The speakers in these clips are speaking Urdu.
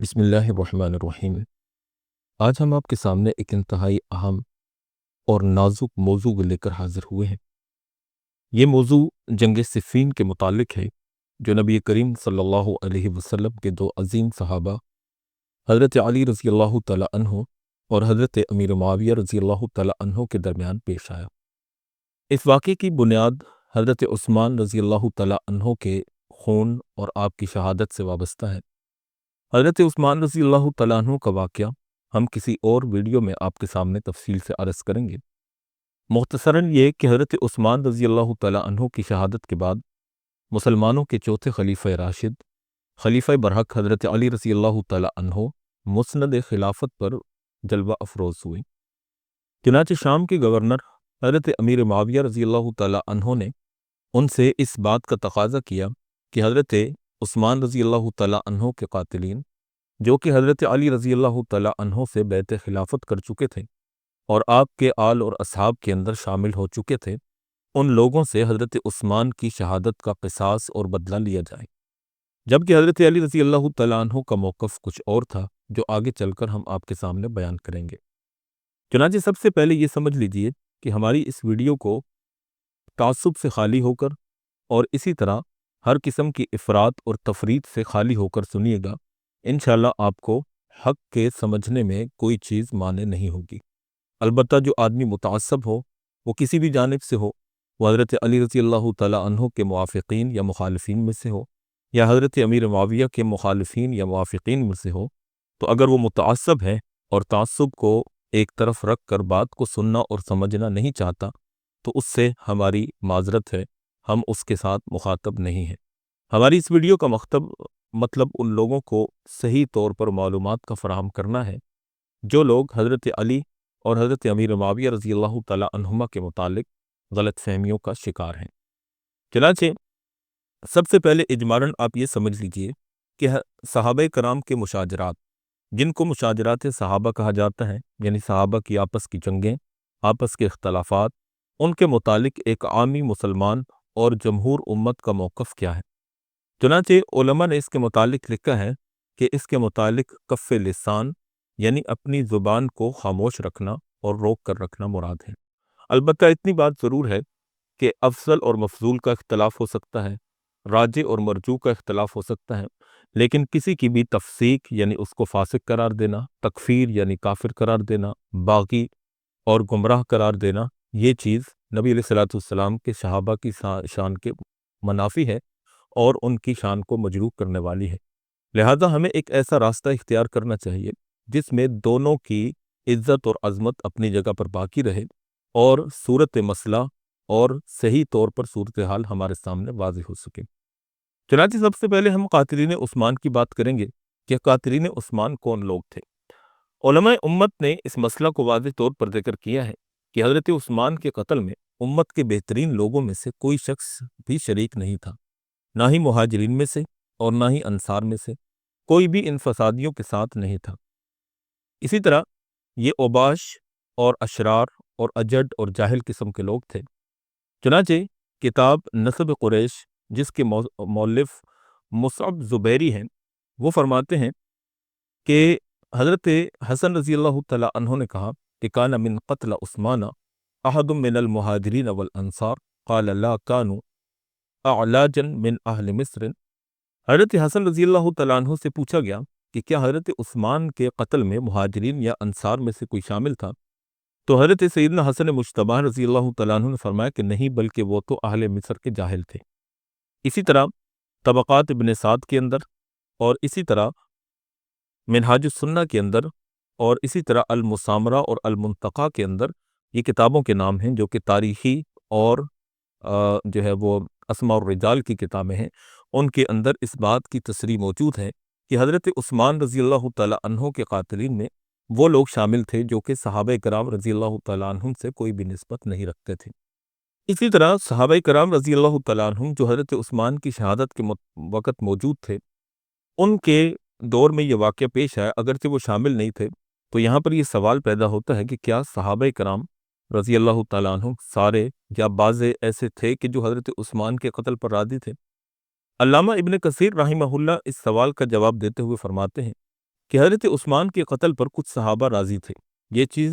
بسم اللہ الرحمن الرحیم۔ آج ہم آپ کے سامنے ایک انتہائی اہم اور نازک موضوع لے کر حاضر ہوئے ہیں۔ یہ موضوع جنگ صفین کے متعلق ہے، جو نبی کریم صلی اللہ علیہ وسلم کے دو عظیم صحابہ حضرت علی رضی اللہ تعالیٰ عنہ اور حضرت امیر معاویہ رضی اللہ تعالیٰ عنہ کے درمیان پیش آیا۔ اس واقعے کی بنیاد حضرت عثمان رضی اللہ تعالیٰ عنہ کے خون اور آپ کی شہادت سے وابستہ ہے۔ حضرت عثمان رضی اللہ تعالیٰ عنہ کا واقعہ ہم کسی اور ویڈیو میں آپ کے سامنے تفصیل سے عرض کریں گے۔ مختصراً یہ کہ حضرت عثمان رضی اللہ تعالیٰ عنہ کی شہادت کے بعد مسلمانوں کے چوتھے خلیفہ راشد، خلیفہ برحق حضرت علی رضی اللہ تعالیٰ عنہ مسند خلافت پر جلوہ افروز ہوئے۔ چنانچہ شام کے گورنر حضرت امیر معاویہ رضی اللہ تعالیٰ عنہ نے ان سے اس بات کا تقاضا کیا کہ حضرت عثمان رضی اللہ تعالیٰ عنہ کے قاتلین، جو کہ حضرت علی رضی اللہ تعالیٰ عنہ سے بیعت خلافت کر چکے تھے اور آپ کے آل اور اصحاب کے اندر شامل ہو چکے تھے، ان لوگوں سے حضرت عثمان کی شہادت کا قصاص اور بدلہ لیا جائے، جبکہ حضرت علی رضی اللہ تعالیٰ عنہ کا موقف کچھ اور تھا، جو آگے چل کر ہم آپ کے سامنے بیان کریں گے۔ چنانچہ سب سے پہلے یہ سمجھ لیجئے کہ ہماری اس ویڈیو کو تعصب سے خالی ہو کر اور اسی طرح ہر قسم کی افراط اور تفریط سے خالی ہو کر سنیے گا۔ انشاءاللہ آپ کو حق کے سمجھنے میں کوئی چیز مانے نہیں ہوگی۔ البتہ جو آدمی متعصب ہو، وہ کسی بھی جانب سے ہو، وہ حضرت علی رضی اللہ تعالیٰ عنہ کے موافقین یا مخالفین میں سے ہو، یا حضرت امیر معاویہ کے مخالفین یا موافقین میں سے ہو، تو اگر وہ متعصب ہے اور تعصب کو ایک طرف رکھ کر بات کو سننا اور سمجھنا نہیں چاہتا، تو اس سے ہماری معذرت ہے، ہم اس کے ساتھ مخاطب نہیں ہیں۔ ہماری اس ویڈیو کا مطلب ان لوگوں کو صحیح طور پر معلومات کا فراہم کرنا ہے جو لوگ حضرت علی اور حضرت امیر معاویہ رضی اللہ تعالیٰ عنہما کے متعلق غلط فہمیوں کا شکار ہیں۔ چنانچہ سب سے پہلے اجمالاً آپ یہ سمجھ لیجئے کہ صحابہ کرام کے مشاجرات، جن کو مشاجرات صحابہ کہا جاتا ہے، یعنی صحابہ کی آپس کی جنگیں، آپس کے اختلافات، ان کے متعلق ایک عامی مسلمان اور جمہور امت کا موقف کیا ہے۔ چنانچہ علماء نے اس کے متعلق لکھا ہے کہ اس کے متعلق کف لسان، یعنی اپنی زبان کو خاموش رکھنا اور روک کر رکھنا مراد ہے۔ البتہ اتنی بات ضرور ہے کہ افضل اور مفضول کا اختلاف ہو سکتا ہے، راجح اور مرجوح کا اختلاف ہو سکتا ہے، لیکن کسی کی بھی تفسیق یعنی اس کو فاسق قرار دینا، تکفیر یعنی کافر قرار دینا، باغی اور گمراہ قرار دینا، یہ چیز نبی علیہ الصلوۃ والسلام کے صحابہ کی شان کے منافی ہے اور ان کی شان کو مجروح کرنے والی ہے۔ لہذا ہمیں ایک ایسا راستہ اختیار کرنا چاہیے جس میں دونوں کی عزت اور عظمت اپنی جگہ پر باقی رہے اور صورت مسئلہ اور صحیح طور پر صورتحال ہمارے سامنے واضح ہو سکے۔ چنانچہ سب سے پہلے ہم قاتلین عثمان کی بات کریں گے کہ قاتلین عثمان کون لوگ تھے۔ علماء امت نے اس مسئلہ کو واضح طور پر ذکر کیا ہے کہ حضرت عثمان کے قتل میں امت کے بہترین لوگوں میں سے کوئی شخص بھی شریک نہیں تھا، نہ ہی مہاجرین میں سے اور نہ ہی انصار میں سے کوئی بھی ان فسادیوں کے ساتھ نہیں تھا۔ اسی طرح یہ اوباش اور اشرار اور اجڈ اور جاہل قسم کے لوگ تھے۔ چنانچہ کتاب نسب قریش، جس کے مؤلف مصعب زبیری ہیں، وہ فرماتے ہیں کہ حضرت حسن رضی اللہ تعالیٰ عنہ نے کہا کہ کان من قتل عثمان احد من المہاجرین والانصار قال لا کانوا اعلاجا من اہل مصر۔ حضرت حسن رضی اللہ تعالیٰ عنہ سے پوچھا گیا کہ کیا حضرت عثمان کے قتل میں مہاجرین یا انصار میں سے کوئی شامل تھا، تو حضرت سیدنا حسن مجتبی رضی اللہ تعالیٰ عنہ نے فرمایا کہ نہیں، بلکہ وہ تو اہل مصر کے جاہل تھے۔ اسی طرح طبقات ابن سعد کے اندر، اور اسی طرح منہاج السنہ کے اندر، اور اسی طرح المسامرہ اور المنتقى کے اندر، یہ کتابوں کے نام ہیں جو کہ تاریخی اور جو ہے وہ اسماء الرجال کی کتابیں ہیں۔ ان کے اندر اس بات کی تصریح موجود ہے کہ حضرت عثمان رضی اللہ تعالیٰ عنہ کے قاتلین میں وہ لوگ شامل تھے جو کہ صحابہ کرام رضی اللہ تعالیٰ عنہم سے کوئی بھی نسبت نہیں رکھتے تھے۔ اسی طرح صحابہ کرام رضی اللہ تعالیٰ عنہم جو حضرت عثمان کی شہادت کے وقت موجود تھے، ان کے دور میں یہ واقعہ پیش آیا، اگرچہ وہ شامل نہیں تھے، تو یہاں پر یہ سوال پیدا ہوتا ہے کہ کیا صحابہ کرام رضی اللہ تعالیٰ عنہ سارے یا بعض ایسے تھے کہ جو حضرت عثمان کے قتل پر راضی تھے؟ علامہ ابن کثیر رحمہ اللہ اس سوال کا جواب دیتے ہوئے فرماتے ہیں کہ حضرت عثمان کے قتل پر کچھ صحابہ راضی تھے۔ یہ چیز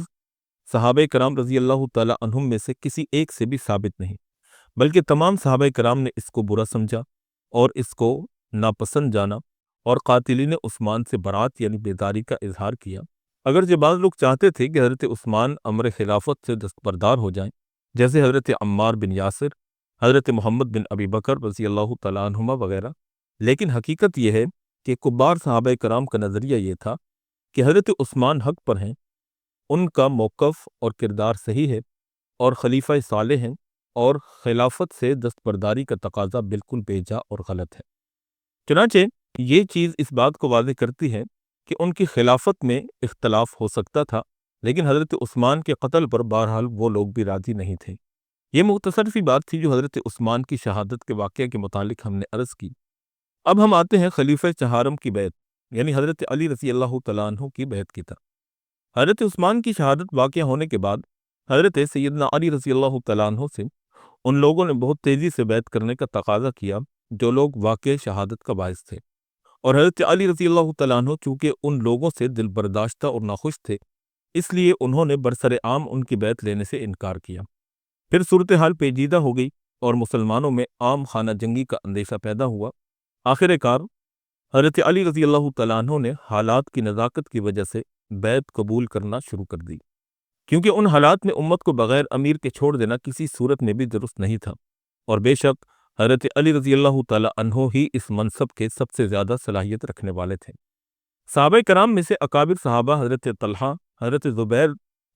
صحابہ کرام رضی اللہ تعالی عنہم میں سے کسی ایک سے بھی ثابت نہیں، بلکہ تمام صحابہ کرام نے اس کو برا سمجھا اور اس کو ناپسند جانا اور قاتلین عثمان سے برات یعنی بیداری کا اظہار کیا۔ اگرچہ بعض لوگ چاہتے تھے کہ حضرت عثمان امر خلافت سے دستبردار ہو جائیں، جیسے حضرت عمار بن یاسر، حضرت محمد بن ابی بکر رضی اللہ تعالیٰ عنہما وغیرہ، لیکن حقیقت یہ ہے کہ کبار صحابہ کرام کا نظریہ یہ تھا کہ حضرت عثمان حق پر ہیں، ان کا موقف اور کردار صحیح ہے اور خلیفہ صالح ہیں، اور خلافت سے دستبرداری کا تقاضا بالکل بیجا اور غلط ہے۔ چنانچہ یہ چیز اس بات کو واضح کرتی ہے کہ ان کی خلافت میں اختلاف ہو سکتا تھا، لیکن حضرت عثمان کے قتل پر بہرحال وہ لوگ بھی راضی نہیں تھے۔ یہ مختصر سی بات تھی جو حضرت عثمان کی شہادت کے واقعہ کے متعلق ہم نے عرض کی۔ اب ہم آتے ہیں خلیفہ چہارم کی بیعت یعنی حضرت علی رضی اللہ تعالیٰ عنہ کی بیعت کی طرف۔ حضرت عثمان کی شہادت واقع ہونے کے بعد حضرت سیدنا علی رضی اللہ تعالیٰ عنہ سے ان لوگوں نے بہت تیزی سے بیعت کرنے کا تقاضا کیا جو لوگ واقع شہادت کا باعث تھے، اور حضرت علی رضی اللہ تعالیٰ عنہ چونکہ ان لوگوں سے دل برداشتہ اور ناخوش تھے، اس لیے انہوں نے برسر عام ان کی بیعت لینے سے انکار کیا۔ پھر صورتحال پیچیدہ ہو گئی اور مسلمانوں میں عام خانہ جنگی کا اندیشہ پیدا ہوا۔ آخر کار حضرت علی رضی اللہ تعالیٰ عنہ نے حالات کی نزاکت کی وجہ سے بیعت قبول کرنا شروع کر دی، کیونکہ ان حالات میں امت کو بغیر امیر کے چھوڑ دینا کسی صورت میں بھی درست نہیں تھا، اور بے شک حضرت علی رضی اللہ تعالیٰ عنہ ہی اس منصب کے سب سے زیادہ صلاحیت رکھنے والے تھے۔ صحابہ کرام میں سے اکابر صحابہ حضرت طلحہ، حضرت زبیر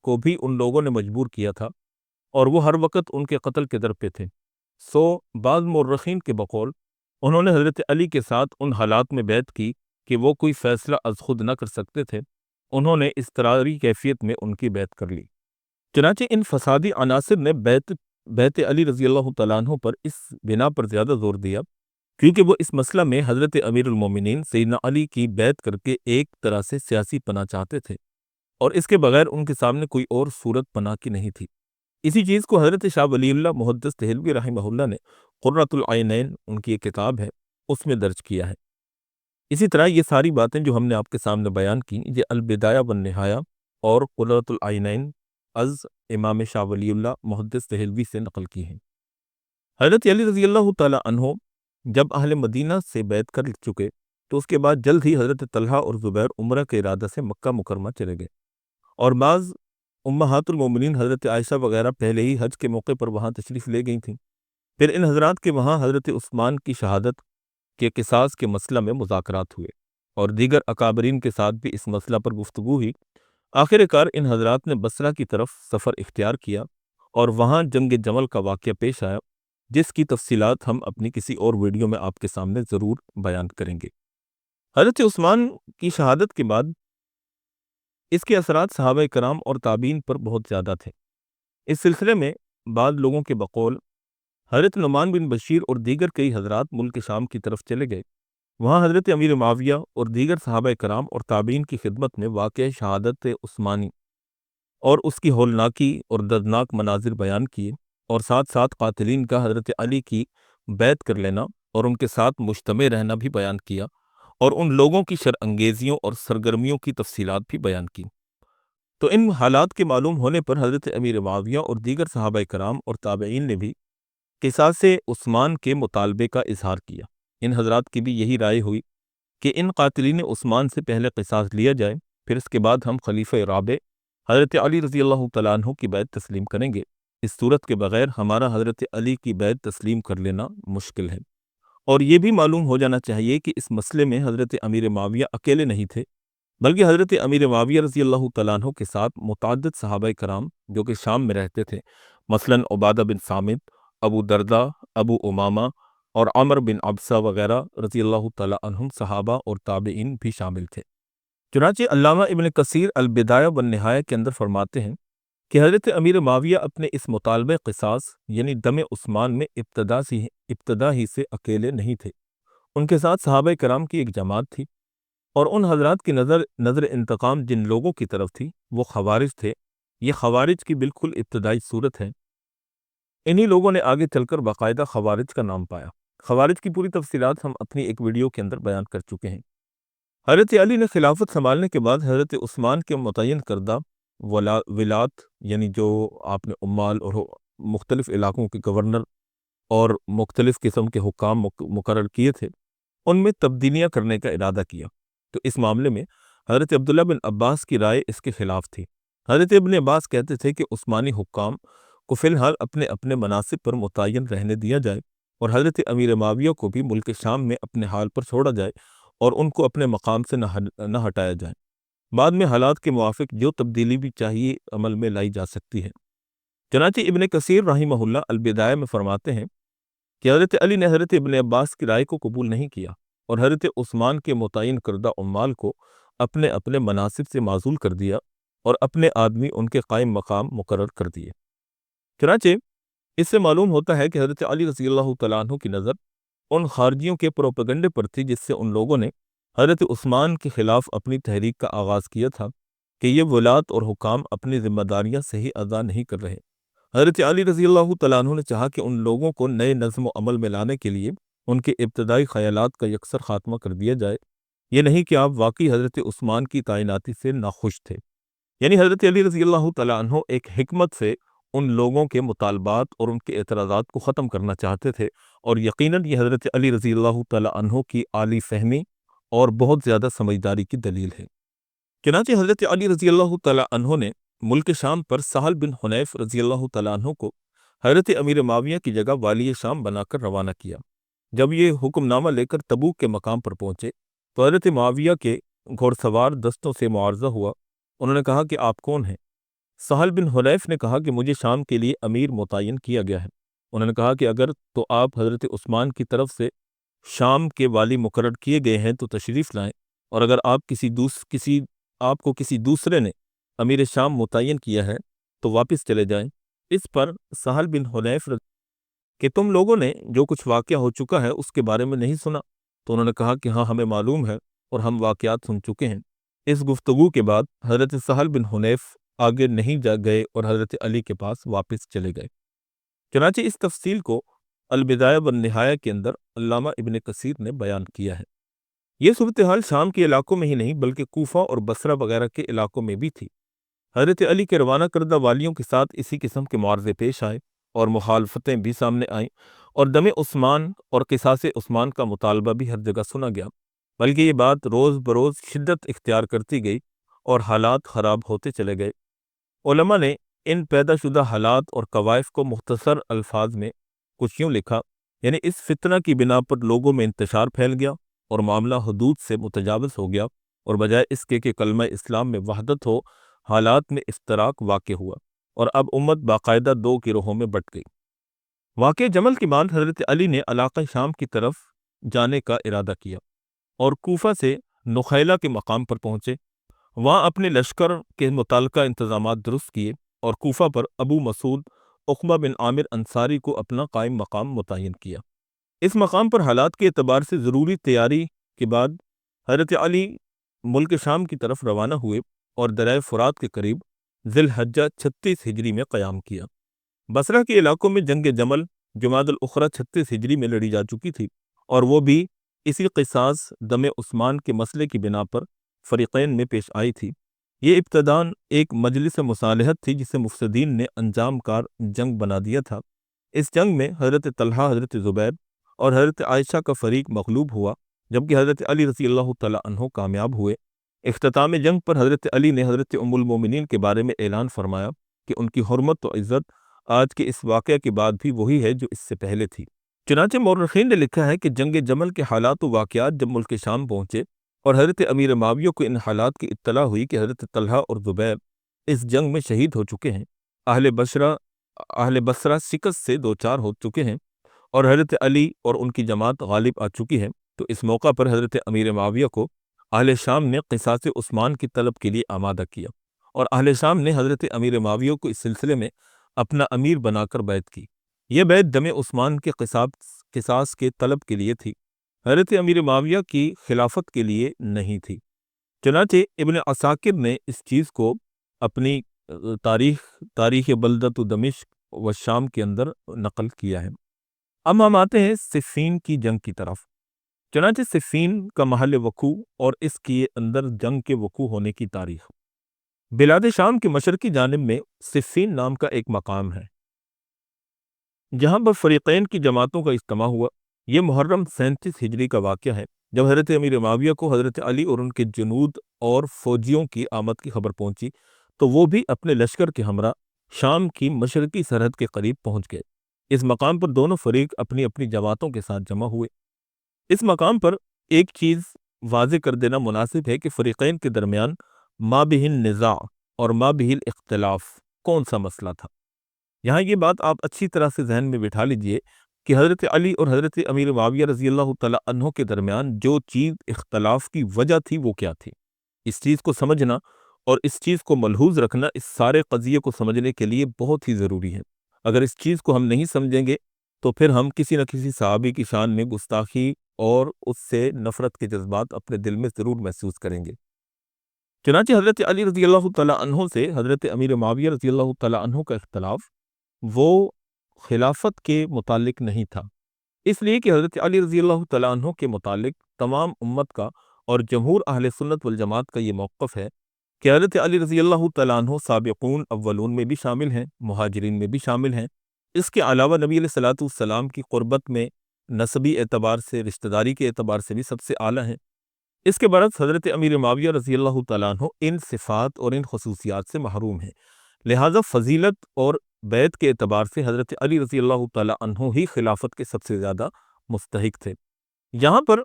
کو بھی ان لوگوں نے مجبور کیا تھا، اور وہ ہر وقت ان کے قتل کے در پہ تھے۔ بعض مورخین کے بقول انہوں نے حضرت علی کے ساتھ ان حالات میں بیعت کی کہ وہ کوئی فیصلہ از خود نہ کر سکتے تھے، انہوں نے اضطراری کیفیت میں ان کی بیعت کر لی۔ چنانچہ ان فسادی عناصر نے بیعت علی رضی اللہ تعالیٰ عنہ پر اس بنا پر زیادہ زور دیا کیونکہ وہ اس مسئلہ میں حضرت امیر المومنین سیدنا علی کی بیعت کر کے ایک طرح سے سیاسی پناہ چاہتے تھے، اور اس کے بغیر ان کے سامنے کوئی اور صورت پناہ کی نہیں تھی۔ اسی چیز کو حضرت شاہ ولی اللہ محدث دہلوی رحمہ اللہ نے قرۃ العینین، ان کی ایک کتاب ہے، اس میں درج کیا ہے۔ اسی طرح یہ ساری باتیں جو ہم نے آپ کے سامنے بیان کی، یہ البدایہ والنہایہ اور قرۃ العینین از امام شاہ ولی اللہ محدث دہلوی سے نقل کی ہیں۔ حضرت علی رضی اللہ تعالیٰ عنہ جب اہل مدینہ سے بیعت کر چکے تو اس کے بعد جلد ہی حضرت طلحہ اور زبیر عمرہ کے ارادہ سے مکہ مکرمہ چلے گئے، اور بعض امہات المومنین حضرت عائشہ وغیرہ پہلے ہی حج کے موقع پر وہاں تشریف لے گئی تھیں۔ پھر ان حضرات کے وہاں حضرت عثمان کی شہادت کے قصاص کے مسئلہ میں مذاکرات ہوئے، اور دیگر اکابرین کے ساتھ بھی اس مسئلہ پر گفتگو ہوئی۔ آخر کار ان حضرات نے بصرہ کی طرف سفر اختیار کیا، اور وہاں جنگ جمل کا واقعہ پیش آیا، جس کی تفصیلات ہم اپنی کسی اور ویڈیو میں آپ کے سامنے ضرور بیان کریں گے۔ حضرت عثمان کی شہادت کے بعد اس کے اثرات صحابہ کرام اور تابعین پر بہت زیادہ تھے۔ اس سلسلے میں بعض لوگوں کے بقول حضرت نعمان بن بشیر اور دیگر کئی حضرات ملک شام کی طرف چلے گئے، وہاں حضرت امیر معاویہ اور دیگر صحابہ کرام اور تابعین کی خدمت میں واقع شہادت عثمانی اور اس کی ہولناکی اور دردناک مناظر بیان کیے، اور ساتھ ساتھ قاتلین کا حضرت علی کی بیعت کر لینا اور ان کے ساتھ مجتمع رہنا بھی بیان کیا، اور ان لوگوں کی شرانگیزیوں اور سرگرمیوں کی تفصیلات بھی بیان کی۔ تو ان حالات کے معلوم ہونے پر حضرت امیر معاویہ اور دیگر صحابہ کرام اور تابعین نے بھی قصاص عثمان کے مطالبے کا اظہار کیا۔ ان حضرات کی بھی یہی رائے ہوئی کہ ان قاتلین عثمان سے پہلے قصاص لیا جائے، پھر اس کے بعد ہم خلیفہ رابع حضرت علی رضی اللہ تعالیٰ عنہ کی بیعت تسلیم کریں گے۔ اس صورت کے بغیر ہمارا حضرت علی کی بیعت تسلیم کر لینا مشکل ہے۔ اور یہ بھی معلوم ہو جانا چاہیے کہ اس مسئلے میں حضرت امیر معاویہ اکیلے نہیں تھے، بلکہ حضرت امیر معاویہ رضی اللہ تعالیٰ عنہ کے ساتھ متعدد صحابہ کرام جو کہ شام میں رہتے تھے، مثلاً عبادہ بن صامت، ابو دردہ، ابو امامہ اور عمر بن عبسہ وغیرہ رضی اللہ تعالیٰ عنہم صحابہ اور تابعین بھی شامل تھے۔ چنانچہ علامہ ابن کثیر البدایہ والنہایہ کے اندر فرماتے ہیں کہ حضرت امیر معاویہ اپنے اس مطالبہ قصاص یعنی دم عثمان میں ابتدا ہی سے اکیلے نہیں تھے، ان کے ساتھ صحابہ کرام کی ایک جماعت تھی، اور ان حضرات کی نظر انتقام جن لوگوں کی طرف تھی وہ خوارج تھے۔ یہ خوارج کی بالکل ابتدائی صورت ہے۔ انہی لوگوں نے آگے چل کر باقاعدہ خوارج کا نام پایا۔ خوارج کی پوری تفصیلات ہم اپنی ایک ویڈیو کے اندر بیان کر چکے ہیں۔ حضرت علی نے خلافت سنبھالنے کے بعد حضرت عثمان کے متعین کردہ ولات، یعنی جو آپ نے عمال اور مختلف علاقوں کے گورنر اور مختلف قسم کے حکام مقرر کیے تھے، ان میں تبدیلیاں کرنے کا ارادہ کیا۔ تو اس معاملے میں حضرت عبداللہ بن عباس کی رائے اس کے خلاف تھی۔ حضرت ابن عباس کہتے تھے کہ عثمانی حکام کو فی الحال اپنے اپنے مناصب پر متعین رہنے دیا جائے، اور حضرت امیر معاویہ کو بھی ملک شام میں اپنے حال پر چھوڑا جائے اور ان کو اپنے مقام سے نہ ہٹایا جائے۔ بعد میں حالات کے موافق جو تبدیلی بھی چاہیے عمل میں لائی جا سکتی ہے۔ چنانچہ ابن کثیر رحمہ اللہ البدایہ میں فرماتے ہیں کہ حضرت علی نے حضرت ابن عباس کی رائے کو قبول نہیں کیا اور حضرت عثمان کے متعین کردہ عمال کو اپنے اپنے مناصب سے معزول کر دیا اور اپنے آدمی ان کے قائم مقام مقرر کر دیے۔ چنانچہ اس سے معلوم ہوتا ہے کہ حضرت علی رضی اللہ تعالیٰ عنہ کی نظر ان خارجیوں کے پروپیگنڈے پر تھی جس سے ان لوگوں نے حضرت عثمان کے خلاف اپنی تحریک کا آغاز کیا تھا کہ یہ ولات اور حکام اپنی ذمہ داریاں صحیح ادا نہیں کر رہے۔ حضرت علی رضی اللہ تعالیٰ عنہ نے چاہا کہ ان لوگوں کو نئے نظم و عمل میں لانے کے لیے ان کے ابتدائی خیالات کا یکسر خاتمہ کر دیا جائے، یہ نہیں کہ آپ واقعی حضرت عثمان کی تعیناتی سے ناخوش تھے۔ یعنی حضرت علی رضی اللہ تعالیٰ عنہ ایک حکمت سے ان لوگوں کے مطالبات اور ان کے اعتراضات کو ختم کرنا چاہتے تھے، اور یقیناً یہ حضرت علی رضی اللہ تعالیٰ عنہ کی عالی فہمی اور بہت زیادہ سمجھداری کی دلیل ہے۔ چنانچہ حضرت علی رضی اللہ تعالیٰ عنہ نے ملک شام پر سہل بن حنیف رضی اللہ تعالیٰ عنہ کو حضرت امیر معاویہ کی جگہ والی شام بنا کر روانہ کیا۔ جب یہ حکم نامہ لے کر تبوک کے مقام پر پہنچے تو حضرت معاویہ کے گھوڑ سوار دستوں سے معارضہ ہوا۔ انہوں نے کہا کہ آپ کون ہیں؟ سہل بن حنیف نے کہا کہ مجھے شام کے لیے امیر متعین کیا گیا ہے۔ انہوں نے کہا کہ اگر تو آپ حضرت عثمان کی طرف سے شام کے والی مقرر کیے گئے ہیں تو تشریف لائیں، اور اگر آپ کو کسی دوسرے نے امیر شام متعین کیا ہے تو واپس چلے جائیں۔ اس پر سہل بن حنیف کہ تم لوگوں نے جو کچھ واقعہ ہو چکا ہے اس کے بارے میں نہیں سنا؟ تو انہوں نے کہا کہ ہاں، ہمیں معلوم ہے اور ہم واقعات سن چکے ہیں۔ اس گفتگو کے بعد حضرت سہل بن حنیف آگے نہیں جا گئے اور حضرت علی کے پاس واپس چلے گئے۔ چنانچہ اس تفصیل کو البدایہ والنہایہ کے اندر علامہ ابن کثیر نے بیان کیا ہے۔ یہ صورتحال شام کے علاقوں میں ہی نہیں بلکہ کوفہ اور بصرہ وغیرہ کے علاقوں میں بھی تھی۔ حضرت علی کے روانہ کردہ والیوں کے ساتھ اسی قسم کے معارضے پیش آئے اور مخالفتیں بھی سامنے آئیں، اور دم عثمان اور قصاص عثمان کا مطالبہ بھی ہر جگہ سنا گیا، بلکہ یہ بات روز بروز شدت اختیار کرتی گئی اور حالات خراب ہوتے چلے گئے۔ علماء نے ان پیدا شدہ حالات اور کوائف کو مختصر الفاظ میں کچھ یوں لکھا، یعنی اس فتنہ کی بنا پر لوگوں میں انتشار پھیل گیا اور معاملہ حدود سے متجاوز ہو گیا، اور بجائے اس کے کہ کلمہ اسلام میں وحدت ہو، حالات میں افتراق واقع ہوا، اور اب امت باقاعدہ دو گروہوں میں بٹ گئی۔ واقع جمل کے بعد حضرت علی نے علاقہ شام کی طرف جانے کا ارادہ کیا اور کوفہ سے نخیلہ کے مقام پر پہنچے۔ وہاں اپنے لشکر کے متعلقہ انتظامات درست کیے اور کوفہ پر ابو مسعود عقبہ بن عامر انصاری کو اپنا قائم مقام متعین کیا۔ اس مقام پر حالات کے اعتبار سے ضروری تیاری کے بعد حضرت علی ملک شام کی طرف روانہ ہوئے اور دریائے فرات کے قریب ذی الحجہ 36 ہجری میں قیام کیا۔ بصرہ کے علاقوں میں جنگ جمل جمادی الاخری 36 ہجری میں لڑی جا چکی تھی، اور وہ بھی اسی قصاص دم عثمان کے مسئلے کی بنا پر فریقین میں پیش آئی تھی۔ یہ ابتداً ایک مجلس مصالحت تھی جسے مفسدین نے انجام کار جنگ بنا دیا تھا۔ اس جنگ میں حضرت طلحہ، حضرت زبیر اور حضرت عائشہ کا فریق مغلوب ہوا، جبکہ حضرت علی رضی اللہ تعالیٰ عنہ کامیاب ہوئے۔ اختتام جنگ پر حضرت علی نے حضرت ام المومنین کے بارے میں اعلان فرمایا کہ ان کی حرمت و عزت آج کے اس واقعہ کے بعد بھی وہی ہے جو اس سے پہلے تھی۔ چنانچہ مورخین نے لکھا ہے کہ جنگ جمل کے حالات و واقعات جب ملک شام پہنچے اور حضرت امیر معاویہ کو ان حالات کی اطلاع ہوئی کہ حضرت طلحہ اور زبیر اس جنگ میں شہید ہو چکے ہیں، اہل بصرہ شکست سے دوچار ہو چکے ہیں، اور حضرت علی اور ان کی جماعت غالب آ چکی ہے، تو اس موقع پر حضرت امیر معاویہ کو اہل شام نے قصاص عثمان کی طلب کے لیے آمادہ کیا، اور اہل شام نے حضرت امیر معاویہ کو اس سلسلے میں اپنا امیر بنا کر بیعت کی۔ یہ بیعت دم عثمان کے قصاص کے طلب کے لیے تھی، حضرت امیر معاویہ کی خلافت کے لیے نہیں تھی۔ چنانچہ ابن عساکر نے اس چیز کو اپنی تاریخ بلدۃ دمشق و شام کے اندر نقل کیا ہے۔ اب ہم آتے ہیں صفین کی جنگ کی طرف۔ چنانچہ صفین کا محل وقوع اور اس کے اندر جنگ کے وقوع ہونے کی تاریخ۔ بلاد شام کے مشرقی جانب میں صفین نام کا ایک مقام ہے جہاں پر فریقین کی جماعتوں کا اجتماع ہوا۔ یہ محرم 37 ہجری کا واقعہ ہے، جب حضرت امیر معاویہ کو حضرت علی اور ان کے جنود اور فوجیوں کی آمد کی خبر پہنچی تو وہ بھی اپنے لشکر کے ہمراہ شام کی مشرقی سرحد کے قریب پہنچ گئے۔ اس مقام پر دونوں فریق اپنی اپنی جماعتوں کے ساتھ جمع ہوئے۔ اس مقام پر ایک چیز واضح کر دینا مناسب ہے کہ فریقین کے درمیان مابہ النزاع اور مابہ الاختلاف کون سا مسئلہ تھا۔ یہاں یہ بات آپ اچھی طرح سے ذہن میں بٹھا لیجئے کہ حضرت علی اور حضرت امیر معاویہ رضی اللہ تعالیٰ عنہ کے درمیان جو چیز اختلاف کی وجہ تھی وہ کیا تھی، اس چیز کو سمجھنا اور اس چیز کو ملحوظ رکھنا اس سارے قضیے کو سمجھنے کے لیے بہت ہی ضروری ہے۔ اگر اس چیز کو ہم نہیں سمجھیں گے تو پھر ہم کسی نہ کسی صحابی کی شان میں گستاخی اور اس سے نفرت کے جذبات اپنے دل میں ضرور محسوس کریں گے۔ چنانچہ حضرت علی رضی اللہ تعالیٰ عنہ سے حضرت امیر معاویہ رضی اللہ تعالیٰ عنہ کا اختلاف وہ خلافت کے متعلق نہیں تھا، اس لیے کہ حضرت علی رضی اللہ تعالیٰ عنہ کے متعلق تمام امت کا اور جمہور اہل سنت والجماعت کا یہ موقف ہے کہ حضرت علی رضی اللہ تعالیٰ عنہ سابقون اولون میں بھی شامل ہیں، مہاجرین میں بھی شامل ہیں۔ اس کے علاوہ نبی علیہ الصلوۃ والسلام کی قربت میں نسبی اعتبار سے، رشتہ داری کے اعتبار سے بھی سب سے اعلیٰ ہیں۔ اس کے برعکس حضرت امیر معاویہ رضی اللہ تعالیٰ عنہ ان صفات اور ان خصوصیات سے محروم ہیں، لہٰذا فضیلت اور بیعت کے اعتبار سے حضرت علی رضی اللہ تعالیٰ عنہ ہی خلافت کے سب سے زیادہ مستحق تھے۔ یہاں پر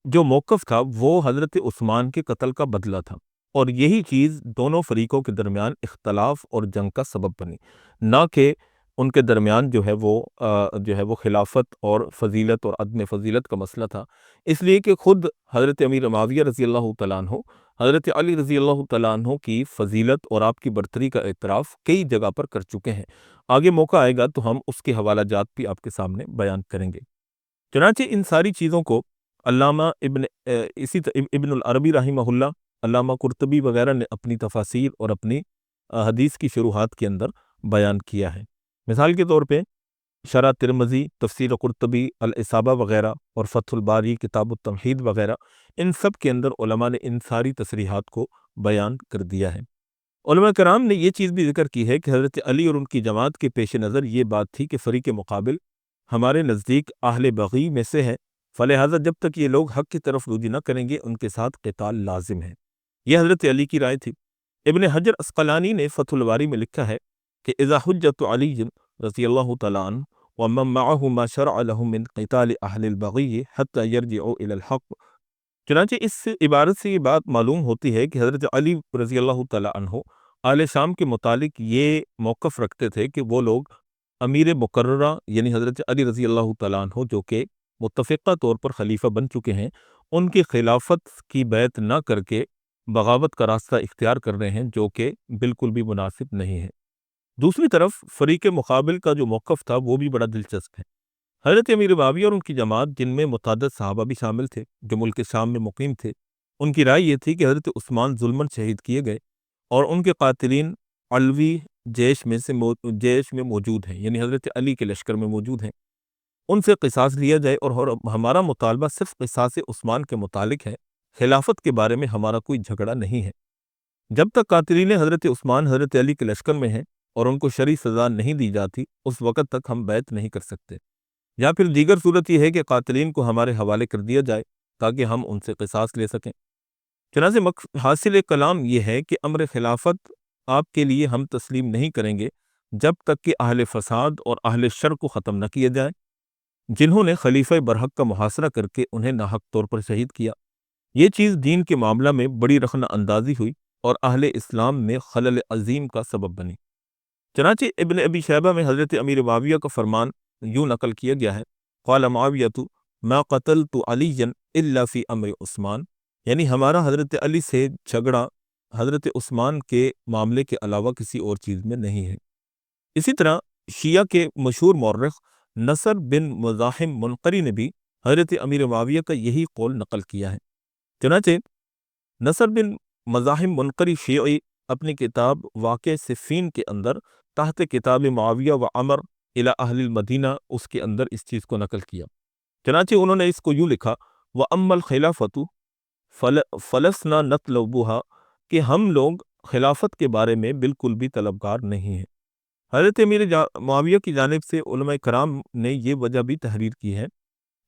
جو موقف تھا وہ حضرت عثمان کے قتل کا بدلہ تھا، اور یہی چیز دونوں فریقوں کے درمیان اختلاف اور جنگ کا سبب بنی، نہ کہ ان کے درمیان جو ہے وہ خلافت اور فضیلت اور عدم فضیلت کا مسئلہ تھا، اس لیے کہ خود حضرت امیر معاویہ رضی اللہ تعالیٰ عنہ حضرت علی رضی اللہ تعالیٰ عنہ کی فضیلت اور آپ کی برتری کا اعتراف کئی جگہ پر کر چکے ہیں۔ آگے موقع آئے گا تو ہم اس کے حوالہ جات بھی آپ کے سامنے بیان کریں گے۔ چنانچہ ان ساری چیزوں کو علامہ ابن العربی رحمہ اللہ، علامہ قرطبی وغیرہ نے اپنی تفاسیر اور اپنی حدیث کی شروحات کے اندر بیان کیا ہے۔ مثال کے طور پہ شرح ترمذی، تفسیر قرطبی، الاصابہ وغیرہ اور فتح الباری، کتاب التمہید وغیرہ، ان سب کے اندر علماء نے ان ساری تصریحات کو بیان کر دیا ہے۔ علماء کرام نے یہ چیز بھی ذکر کی ہے کہ حضرت علی اور ان کی جماعت کے پیش نظر یہ بات تھی کہ فریق مقابل ہمارے نزدیک اہل بغی میں سے ہے، فلہذا جب تک یہ لوگ حق کی طرف رجوع نہ کریں گے ان کے ساتھ قتال لازم ہے۔ یہ حضرت علی کی رائے تھی۔ ابن حجر عسقلانی نے فتح الباری میں لکھا ہے کہ اذا حجت علی رضی اللہ تعالیٰ عنہ ومن معه ما شرع لهم من قتال اہل البغی حتی یرجعوا الی الحق۔ چنانچہ اس عبارت سے یہ بات معلوم ہوتی ہے کہ حضرت علی رضی اللہ تعالیٰ عنہ اہل شام کے متعلق یہ موقف رکھتے تھے کہ وہ لوگ امیر مقررہ یعنی حضرت علی رضی اللہ تعالیٰ عنہ جو کہ متفقہ طور پر خلیفہ بن چکے ہیں، ان کی خلافت کی بیعت نہ کر کے بغاوت کا راستہ اختیار کر رہے ہیں، جو کہ بالکل بھی مناسب نہیں ہے۔ دوسری طرف فریق مقابل کا جو موقف تھا وہ بھی بڑا دلچسپ ہے۔ حضرت امیر معاویہ اور ان کی جماعت، جن میں متعدد صحابہ بھی شامل تھے جو ملک شام میں مقیم تھے، ان کی رائے یہ تھی کہ حضرت عثمان ظلماً شہید کیے گئے اور ان کے قاتلین علوی جیش میں موجود ہیں، یعنی حضرت علی کے لشکر میں موجود ہیں، ان سے قصاص لیا جائے، اور ہمارا مطالبہ صرف قصاص عثمان کے متعلق ہے، خلافت کے بارے میں ہمارا کوئی جھگڑا نہیں ہے۔ جب تک قاتلین حضرت عثمان حضرت علی کے لشکر میں ہیں اور ان کو شرعی سزا نہیں دی جاتی، اس وقت تک ہم بیعت نہیں کر سکتے، یا پھر دیگر صورت یہ ہے کہ قاتلین کو ہمارے حوالے کر دیا جائے تاکہ ہم ان سے قصاص لے سکیں۔ چنانچہ حاصل کلام یہ ہے کہ امر خلافت آپ کے لیے ہم تسلیم نہیں کریں گے جب تک کہ اہل فساد اور اہل شر کو ختم نہ کیا جائے، جنہوں نے خلیفہ برحق کا محاصرہ کر کے انہیں ناحق طور پر شہید کیا۔ یہ چیز دین کے معاملہ میں بڑی رخنہ اندازی ہوئی اور اہل اسلام میں خلل عظیم کا سبب بنی۔ چنانچہ ابن ابی شیبہ میں حضرت امیر معاویہ کا فرمان یوں نقل کیا گیا ہے، قال معاویۃ ما قتلت علیا الا فی امر عثمان، یعنی ہمارا حضرت علی سے جھگڑا حضرت عثمان کے معاملے کے علاوہ کسی اور چیز میں نہیں ہے۔ اسی طرح شیعہ کے مشہور مورخ نصر بن مزاحم منقری نے بھی حضرت امیر معاویہ کا یہی قول نقل کیا ہے۔ چنانچہ نصر بن مزاحم منقری شیعی اپنی کتاب واقع صفین کے اندر تحت کتاب معاویہ و عمر الی اہل المدینہ اس کے اندر اس چیز کو نقل کیا۔ چنانچہ انہوں نے اس کو یوں لکھا، وَأَمَّا الْخِلَافَةُ فَلَسْنَا نَطْلُبُهَا، کہ ہم لوگ خلافت کے بارے میں بالکل بھی طلبگار نہیں ہیں۔ حضرت امیر معاویہ کی جانب سے علماء کرام نے یہ وجہ بھی تحریر کی ہے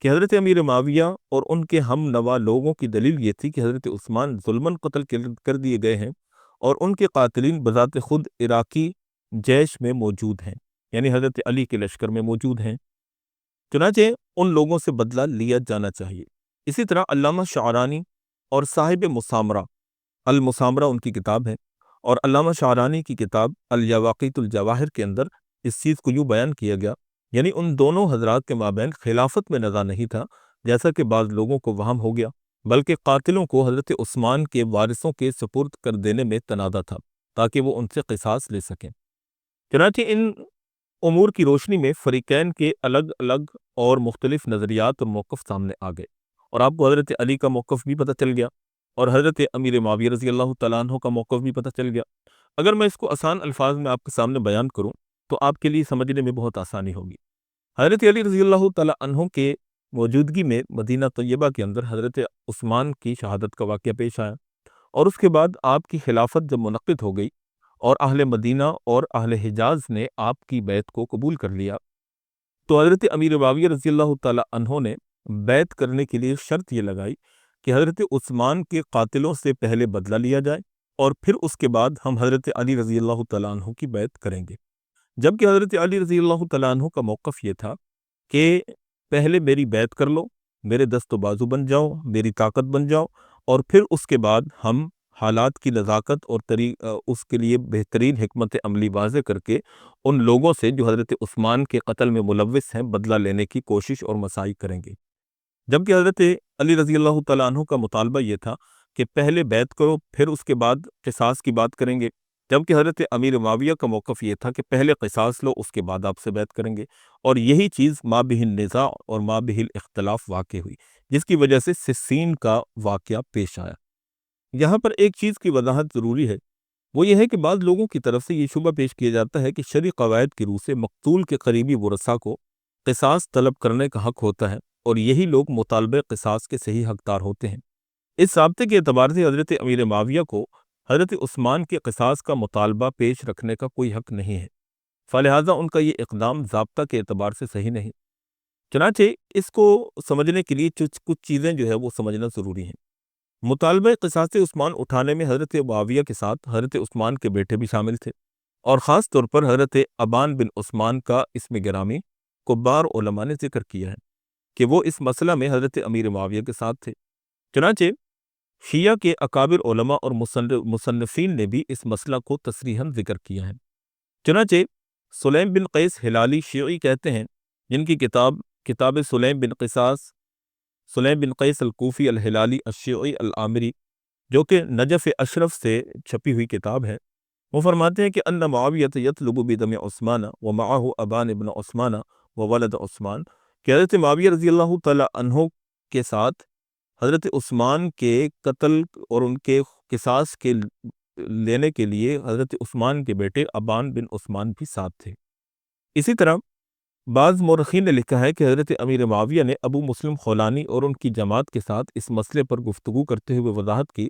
کہ حضرت امیر معاویہ اور ان کے ہم نوا لوگوں کی دلیل یہ تھی کہ حضرت عثمان ظلماً قتل کر دیے گئے ہیں اور ان کے قاتلین بذات خود عراقی جیش میں موجود ہیں، یعنی حضرت علی کے لشکر میں موجود ہیں، چنانچہ ان لوگوں سے بدلہ لیا جانا چاہیے۔ اسی طرح علامہ شعرانی اور صاحب مسامرہ، المسامرہ ان کی کتاب ہے، اور علامہ شعرانی کی کتاب الیواقیت الجواہر کے اندر اس چیز کو یوں بیان کیا گیا، یعنی ان دونوں حضرات کے مابین خلافت میں نزاع نہیں تھا جیسا کہ بعض لوگوں کو وہم ہو گیا، بلکہ قاتلوں کو حضرت عثمان کے وارثوں کے سپرد کر دینے میں تنازع تھا تاکہ وہ ان سے قصاص لے سکیں۔ چنانچہ ان امور کی روشنی میں فریقین کے الگ الگ اور مختلف نظریات اور موقف سامنے آ گئے، اور آپ کو حضرت علی کا موقف بھی پتہ چل گیا اور حضرت امیر معاویہ رضی اللہ تعالیٰ عنہ کا موقف بھی پتہ چل گیا۔ اگر میں اس کو آسان الفاظ میں آپ کے سامنے بیان کروں تو آپ کے لیے سمجھنے میں بہت آسانی ہوگی۔ حضرت علی رضی اللہ تعالیٰ عنہ کے موجودگی میں مدینہ طیبہ کے اندر حضرت عثمان کی شہادت کا واقعہ پیش آیا، اور اس کے بعد آپ کی خلافت جب منعقد ہو گئی اور اہل مدینہ اور اہل حجاز نے آپ کی بیعت کو قبول کر لیا، تو حضرت امیر معاویہ رضی اللہ تعالیٰ عنہ نے بیعت کرنے کے لیے شرط یہ لگائی کہ حضرت عثمان کے قاتلوں سے پہلے بدلہ لیا جائے اور پھر اس کے بعد ہم حضرت علی رضی اللہ تعالیٰ عنہ کی بیعت کریں گے، جبکہ حضرت علی رضی اللہ تعالیٰ عنہ کا موقف یہ تھا کہ پہلے میری بیعت کر لو، میرے دست و بازو بن جاؤ، میری طاقت بن جاؤ، اور پھر اس کے بعد ہم حالات کی نزاکت اور اس کے لیے بہترین حکمت عملی واضح کر کے ان لوگوں سے جو حضرت عثمان کے قتل میں ملوث ہیں بدلہ لینے کی کوشش اور مساعی کریں گے، جبکہ حضرت علی رضی اللہ تعالیٰ عنہ کا مطالبہ یہ تھا کہ پہلے بیعت کرو پھر اس کے بعد قصاص کی بات کریں گے، جبکہ حضرت امیر معاویہ کا موقف یہ تھا کہ پہلے قصاص لو اس کے بعد آپ سے بیعت کریں گے، اور یہی چیز ما بہ النزاع اور ما بہ الاختلاف واقع ہوئی، جس کی وجہ سے سسین کا واقعہ پیش آیا۔ یہاں پر ایک چیز کی وضاحت ضروری ہے، وہ یہ ہے کہ بعض لوگوں کی طرف سے یہ شبہ پیش کیا جاتا ہے کہ شرعی قواعد کی روح سے مقتول کے قریبی ورثاء کو قصاص طلب کرنے کا حق ہوتا ہے، اور یہی لوگ مطالبہ قصاص کے صحیح حقدار ہوتے ہیں۔ اس ضابطے کے اعتبار سے حضرت امیر معاویہ کو حضرت عثمان کے قصاص کا مطالبہ پیش رکھنے کا کوئی حق نہیں ہے، فلہذا ان کا یہ اقدام ضابطہ کے اعتبار سے صحیح نہیں۔ چنانچہ اس کو سمجھنے کے لیے کچھ چیزیں جو ہے وہ سمجھنا ضروری ہیں۔ مطالبہ قصاص عثمان اٹھانے میں حضرت معاویہ کے ساتھ حضرت عثمان کے بیٹے بھی شامل تھے، اور خاص طور پر حضرت ابان بن عثمان کا اسم گرامی کبار علماء نے ذکر کیا ہے کہ وہ اس مسئلہ میں حضرت امیر معاویہ کے ساتھ تھے۔ چنانچہ شیعہ کے اکابر علماء اور مصنفین نے بھی اس مسئلہ کو تصریحاً ذکر کیا ہے۔ چنانچہ سلیم بن قیس ہلالی شیعی کہتے ہیں، جن کی کتاب سلیم بن قیس الکوفی الہلالی الشیعی العامری، جو کہ نجف اشرف سے چھپی ہوئی کتاب ہے، وہ فرماتے ہیں کہ ان معاویہ یطلب بدم عثمان ومعہ ابان ابن عثمان وولد عثمان، کہ حضرت معاویہ رضی اللہ تعالی عنہ کے ساتھ حضرت عثمان کے قتل اور ان کے قصاص کے لینے کے لیے حضرت عثمان کے بیٹے ابان بن عثمان بھی ساتھ تھے۔ اسی طرح بعض مورخین نے لکھا ہے کہ حضرت امیر معاویہ نے ابو مسلم خولانی اور ان کی جماعت کے ساتھ اس مسئلے پر گفتگو کرتے ہوئے وضاحت کی،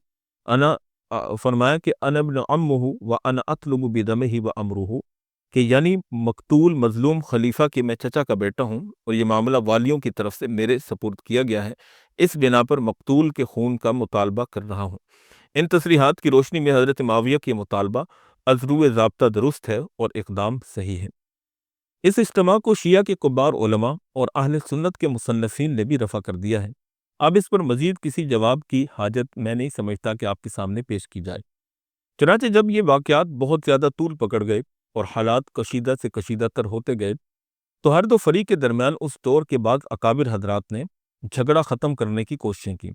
فرمایا کہ انا ابن عمہ و انا اطلب بدمہ و امرہ، کہ یعنی مقتول مظلوم خلیفہ کے میں چچا کا بیٹا ہوں اور یہ معاملہ والیوں کی طرف سے میرے سپرد کیا گیا ہے، اس بنا پر مقتول کے خون کا مطالبہ کر رہا ہوں۔ ان تصریحات کی روشنی میں حضرت معاویہ کی مطالبہ از روئے ضابطہ درست ہے اور اقدام صحیح ہے۔ اس اجتماع کو شیعہ کے کبار علماء اور اہل سنت کے مصنفین نے بھی رفع کر دیا ہے۔ اب اس پر مزید کسی جواب کی حاجت میں نہیں سمجھتا کہ آپ کے سامنے پیش کی جائے۔ چنانچہ جب یہ واقعات بہت زیادہ طول پکڑ گئے اور حالات کشیدہ سے کشیدہ تر ہوتے گئے، تو ہر دو فریق کے درمیان اس دور کے بعد اکابر حضرات نے جھگڑا ختم کرنے کی کوششیں کی۔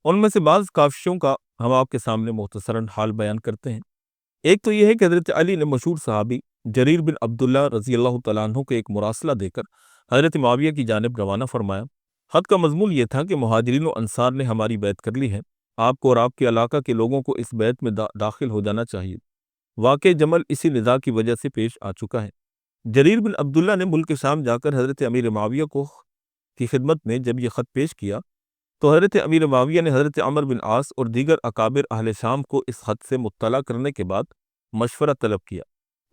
ان میں سے بعض کاوشوں کا ہم آپ کے سامنے مختصراً حال بیان کرتے ہیں۔ ایک تو یہ ہے کہ حضرت علی نے مشہور صحابی جریر بن عبداللہ رضی اللہ تعالیٰ عنہ کو ایک مراسلہ دے کر حضرت معاویہ کی جانب روانہ فرمایا۔ خط کا مضمون یہ تھا کہ مہاجرین و انصار نے ہماری بیعت کر لی ہے، آپ کو اور آپ کے علاقہ کے لوگوں کو اس بیعت میں داخل ہو جانا چاہیے۔ واقع جمل اسی نزاع کی وجہ سے پیش آ چکا ہے۔ جریر بن عبداللہ نے ملک شام جا کر حضرت امیر معاویہ کی خدمت میں جب یہ خط پیش کیا تو حضرت امیر معاویہ نے حضرت عمر بن عاص اور دیگر اکابر اہل شام کو اس خط سے مطلع کرنے کے بعد مشورہ طلب کیا،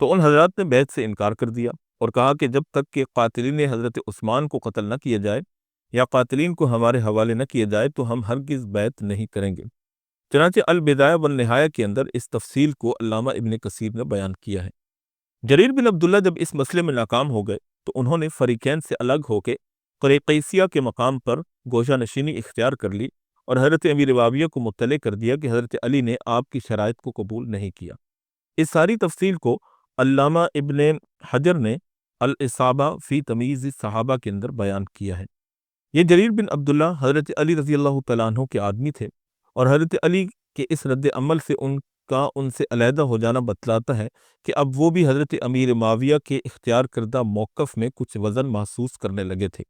تو ان حضرات نے بیعت سے انکار کر دیا اور کہا کہ جب تک کہ قاتلین حضرت عثمان کو قتل نہ کیا جائے یا قاتلین کو ہمارے حوالے نہ کیا جائے تو ہم ہرگز بیعت نہیں کریں گے۔ چنانچہ البدایہ والنہایہ کے اندر اس تفصیل کو علامہ ابن کثیر نے بیان کیا ہے۔ جریر بن عبداللہ جب اس مسئلے میں ناکام ہو گئے تو انہوں نے فریقین سے الگ ہو کے قریقیسیہ کے مقام پر گوشہ نشینی اختیار کر لی اور حضرت امیر معاویہ کو مطلع کر دیا کہ حضرت علی نے آپ کی شرائط کو قبول نہیں کیا۔ اس ساری تفصیل کو علامہ ابن حجر نے الاصابہ فی تمییز الصحابہ کے اندر بیان کیا ہے۔ یہ جریر بن عبداللہ حضرت علی رضی اللہ تعالیٰ عنہ کے آدمی تھے اور حضرت علی کے اس رد عمل سے ان سے علیحدہ ہو جانا بتلاتا ہے کہ اب وہ بھی حضرت امیر معاویہ کے اختیار کردہ موقف میں کچھ وزن محسوس کرنے لگے تھے۔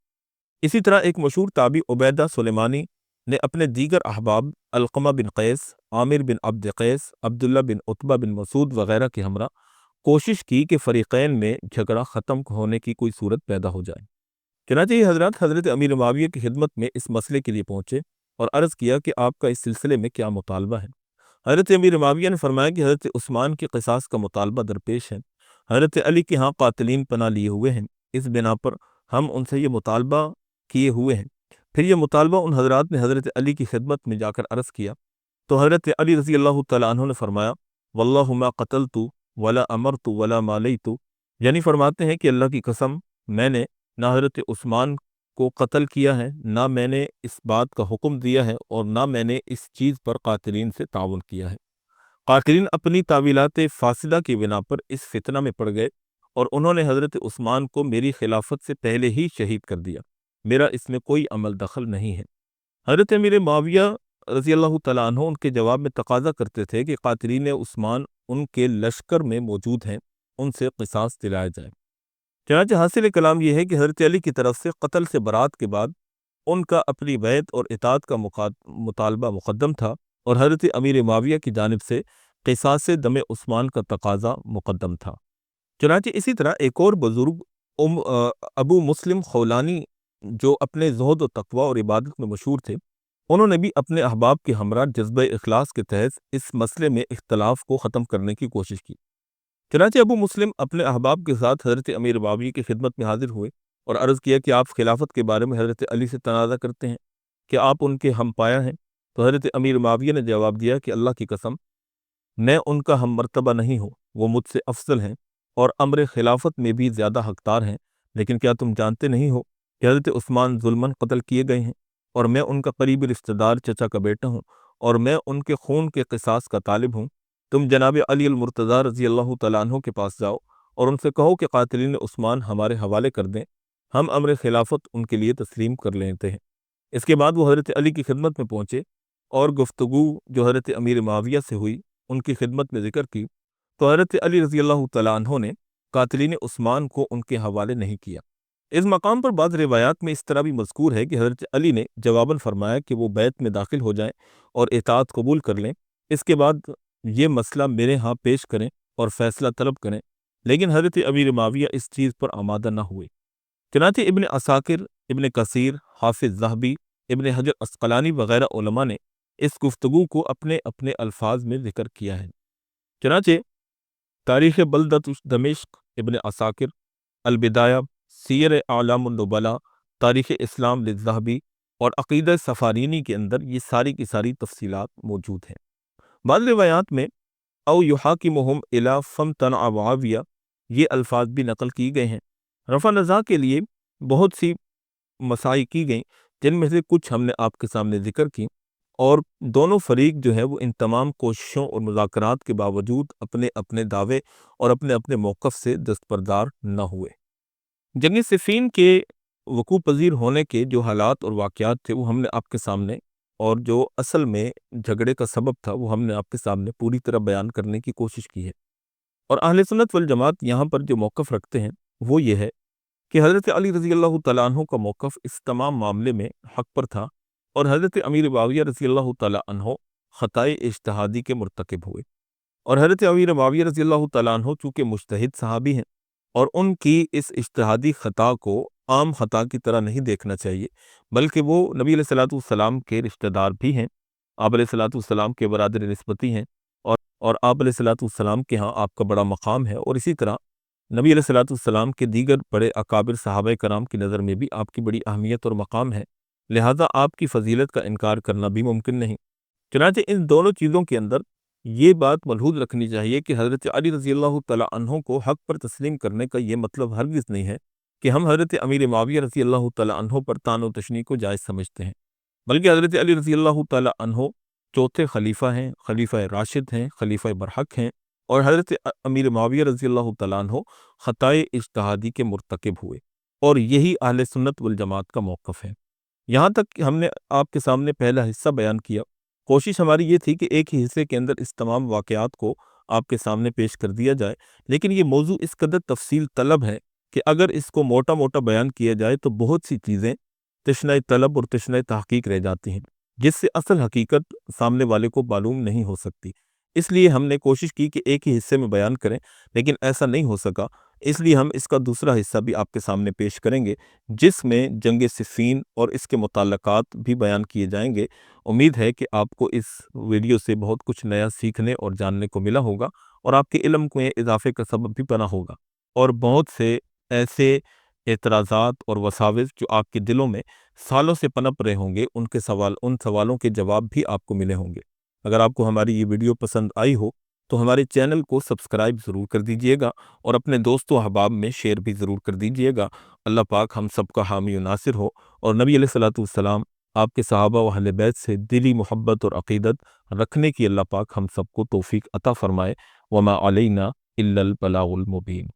اسی طرح ایک مشہور تابعی عبیدہ سلیمانی نے اپنے دیگر احباب علقمہ بن قیس، عامر بن عبد قیس، عبداللہ بن عتبہ بن مسعود وغیرہ کے ہمراہ کوشش کی کہ فریقین میں جھگڑا ختم ہونے کی کوئی صورت پیدا ہو جائے۔ چنانچہ یہ حضرات حضرت امیر معاویہ کی خدمت میں اس مسئلے کے لیے پہنچے اور عرض کیا کہ آپ کا اس سلسلے میں کیا مطالبہ ہے۔ حضرت امیر معاویہ نے فرمایا کہ حضرت عثمان کے قصاص کا مطالبہ درپیش ہے، حضرت علی کے ہاں قاتلین پناہ لیے ہوئے ہیں، اس بنا پر ہم ان سے یہ مطالبہ کیے ہوئے ہیں۔ پھر یہ مطالبہ ان حضرات نے حضرت علی کی خدمت میں جا کر عرض کیا تو حضرت علی رضی اللہ تعالیٰ عنہ نے فرمایا واللہ ما قتلت ولا امرت ولا مالیت، یعنی فرماتے ہیں کہ اللہ کی قسم میں نے نہ حضرت عثمان کو قتل کیا ہے، نہ میں نے اس بات کا حکم دیا ہے اور نہ میں نے اس چیز پر قاتلین سے تعاون کیا ہے۔ قاتلین اپنی تعویلات فاسدہ کی بنا پر اس فتنہ میں پڑ گئے اور انہوں نے حضرت عثمان کو میری خلافت سے پہلے ہی شہید کر دیا، میرا اس میں کوئی عمل دخل نہیں ہے۔ حضرت امیر معاویہ رضی اللہ تعالیٰ عنہ ان کے جواب میں تقاضا کرتے تھے کہ قاتلین عثمان ان کے لشکر میں موجود ہیں، ان سے قصاص دلایا جائے۔ چنانچہ حاصل کلام یہ ہے کہ حضرت علی کی طرف سے قتل سے برات کے بعد ان کا اپنی بیعت اور اطاعت کا مطالبہ مقدم تھا اور حضرت امیر معاویہ کی جانب سے قصاص دم عثمان کا تقاضا مقدم تھا۔ چنانچہ اسی طرح ایک اور بزرگ ابو مسلم خولانی جو اپنے زہد و تقوی اور عبادت میں مشہور تھے، انہوں نے بھی اپنے احباب کے ہمراہ جذبہ اخلاص کے تحت اس مسئلے میں اختلاف کو ختم کرنے کی کوشش کی۔ چنانچہ ابو مسلم اپنے احباب کے ساتھ حضرت امیر معاویہ کی خدمت میں حاضر ہوئے اور عرض کیا کہ آپ خلافت کے بارے میں حضرت علی سے تنازع کرتے ہیں کہ آپ ان کے ہم پایا ہیں؟ تو حضرت امیر معاویہ نے جواب دیا کہ اللہ کی قسم میں ان کا ہم مرتبہ نہیں ہوں، وہ مجھ سے افضل ہیں اور امر خلافت میں بھی زیادہ حقدار ہیں، لیکن کیا تم جانتے نہیں ہو کہ حضرت عثمان ظلماً قتل کیے گئے ہیں اور میں ان کا قریبی رشتہ دار چچا کا بیٹا ہوں اور میں ان کے خون کے قصاص کا طالب ہوں۔ تم جناب علی المرتضیٰ رضی اللہ تعالیٰ عنہ کے پاس جاؤ اور ان سے کہو کہ قاتلین عثمان ہمارے حوالے کر دیں، ہم امر خلافت ان کے لیے تسلیم کر لیتے ہیں۔ اس کے بعد وہ حضرت علی کی خدمت میں پہنچے اور گفتگو جو حضرت امیر معاویہ سے ہوئی ان کی خدمت میں ذکر کی تو حضرت علی رضی اللہ تعالیٰ عنہ نے قاتلین عثمان کو ان کے حوالے نہیں کیا۔ اس مقام پر بعض روایات میں اس طرح بھی مذکور ہے کہ حضرت علی نے جواباً فرمایا کہ وہ بیعت میں داخل ہو جائیں اور اطاعت قبول کر لیں، اس کے بعد یہ مسئلہ میرے ہاں پیش کریں اور فیصلہ طلب کریں، لیکن حضرت امیر معاویہ اس چیز پر آمادہ نہ ہوئے۔ چنانچہ ابن عساکر، ابن کثیر، حافظ ذہبی، ابن حجر عسقلانی وغیرہ علماء نے اس گفتگو کو اپنے اپنے الفاظ میں ذکر کیا ہے۔ چنانچہ تاریخ بلدۃ دمشق، ابن عساکر، البدایہ، سیر اعلام النبلاء، تاریخ اسلام للذہبی اور عقیدہ سفارینی کے اندر یہ ساری کی ساری تفصیلات موجود ہیں۔ بعض روایات میں او یحاکمہم الی فامتنع معاویہ یہ الفاظ بھی نقل کی گئے ہیں۔ رفع نزاع کے لیے بہت سی مساعی کی گئیں جن میں سے کچھ ہم نے آپ کے سامنے ذکر کی، اور دونوں فریق جو ہے وہ ان تمام کوششوں اور مذاکرات کے باوجود اپنے اپنے دعوے اور اپنے اپنے موقف سے دستبردار نہ ہوئے۔ جنگ صفین کے وقوع پذیر ہونے کے جو حالات اور واقعات تھے وہ ہم نے آپ کے سامنے، اور جو اصل میں جھگڑے کا سبب تھا وہ ہم نے آپ کے سامنے پوری طرح بیان کرنے کی کوشش کی ہے۔ اور اہل سنت والجماعت یہاں پر جو موقف رکھتے ہیں وہ یہ ہے کہ حضرت علی رضی اللہ تعالیٰ عنہ کا موقف اس تمام معاملے میں حق پر تھا اور حضرت امیر معاویہ رضی اللہ تعالیٰ عنہ خطائے اجتہادی کے مرتکب ہوئے، اور حضرت امیر معاویہ رضی اللہ تعالیٰ عنہ چونکہ مجتہد صحابی ہیں اور ان کی اس اجتہادی خطا کو عام خطا کی طرح نہیں دیکھنا چاہیے، بلکہ وہ نبی علیہ الصلوۃ والسلام کے رشتہ دار بھی ہیں، آپ علیہ الصلوۃ والسلام کے برادر نسبتی ہیں، اور آپ علیہ الصلوۃ والسلام کے ہاں آپ کا بڑا مقام ہے، اور اسی طرح نبی علیہ الصلوۃ والسلام کے دیگر بڑے اکابر صحابہ کرام کی نظر میں بھی آپ کی بڑی اہمیت اور مقام ہے، لہٰذا آپ کی فضیلت کا انکار کرنا بھی ممکن نہیں۔ چنانچہ ان دونوں چیزوں کے اندر یہ بات ملحوظ رکھنی چاہیے کہ حضرت علی رضی اللہ تعالیٰ عنہ کو حق پر تسلیم کرنے کا یہ مطلب ہرگز نہیں ہے کہ ہم حضرت امیر معاویہ رضی اللہ تعالیٰ عنہ پر طعن و تشنیع کو جائز سمجھتے ہیں، بلکہ حضرت علی رضی اللہ تعالیٰ عنہ چوتھے خلیفہ ہیں، خلیفہ راشد ہیں، خلیفہ برحق ہیں، اور حضرت امیر معاویہ رضی اللہ تعالیٰ عنہ خطائے اجتہادی کے مرتکب ہوئے، اور یہی اہل سنت والجماعت کا موقف ہے۔ یہاں تک کہ ہم نے آپ کے سامنے پہلا حصہ بیان کیا، کوشش ہماری یہ تھی کہ ایک ہی حصے کے اندر اس تمام واقعات کو آپ کے سامنے پیش کر دیا جائے، لیکن یہ موضوع اس قدر تفصیل طلب ہے کہ اگر اس کو موٹا موٹا بیان کیا جائے تو بہت سی چیزیں تشنہ طلب اور تشنہ تحقیق رہ جاتی ہیں، جس سے اصل حقیقت سامنے والے کو معلوم نہیں ہو سکتی۔ اس لیے ہم نے کوشش کی کہ ایک ہی حصے میں بیان کریں، لیکن ایسا نہیں ہو سکا، اس لیے ہم اس کا دوسرا حصہ بھی آپ کے سامنے پیش کریں گے، جس میں جنگ صفین اور اس کے متعلقات بھی بیان کیے جائیں گے۔ امید ہے کہ آپ کو اس ویڈیو سے بہت کچھ نیا سیکھنے اور جاننے کو ملا ہوگا، اور آپ کے علم میں اضافے کا سبب بھی بنا ہوگا، اور بہت سے ایسے اعتراضات اور وساوس جو آپ کے دلوں میں سالوں سے پنپ رہے ہوں گے، ان سوالوں کے جواب بھی آپ کو ملے ہوں گے۔ اگر آپ کو ہماری یہ ویڈیو پسند آئی ہو تو ہمارے چینل کو سبسکرائب ضرور کر دیجئے گا، اور اپنے دوست و احباب میں شیئر بھی ضرور کر دیجئے گا۔ اللہ پاک ہم سب کا حامی و ناصر ہو، اور نبی علیہ الصلوۃ والسلام، آپ کے صحابہ و اہل بیت سے دلی محبت اور عقیدت رکھنے کی اللہ پاک ہم سب کو توفیق عطا فرمائے۔ وما علینا الا البلاغ المبین۔